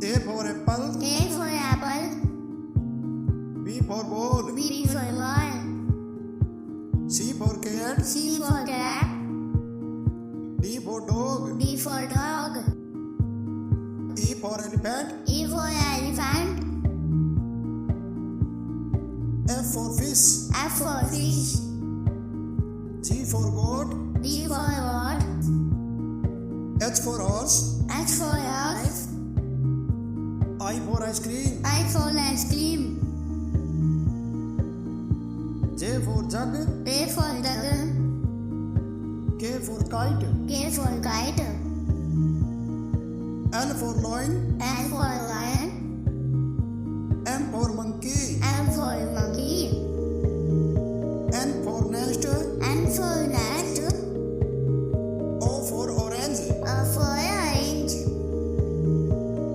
A for apple. A for apple. B for ball. B for ball. C for cat. C for cat. D for dog. D for dog. E for elephant. E for elephant. F for fish. F for fish. G for goat. D for goat. H for horse. H for horse. I for ice cream. I for ice cream. J for jug. J for duck. K for kite. K for kite. L for lion. L for lion. M for monkey. M for monkey. N for nest. N for nest. O for orange. O for orange.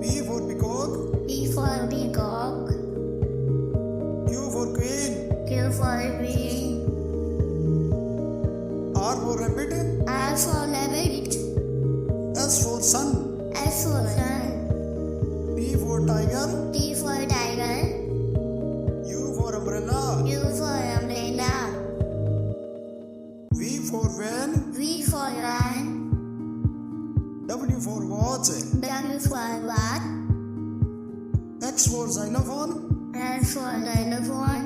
P for peacock. P for peacock. Q for queen. Q for queen. R for rabbit. R for rabbit. S for sun. S for sun. T for tiger. T for tiger. U for umbrella. U for umbrella. V for van. V for van. W for watch. W for watch. X for xylophone. X for xylophone.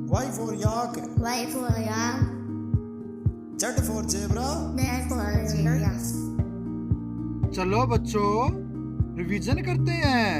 Y for yak. Y for yak. Z for zebra. Z for zebra. चलो बच्चों revision करते हैं।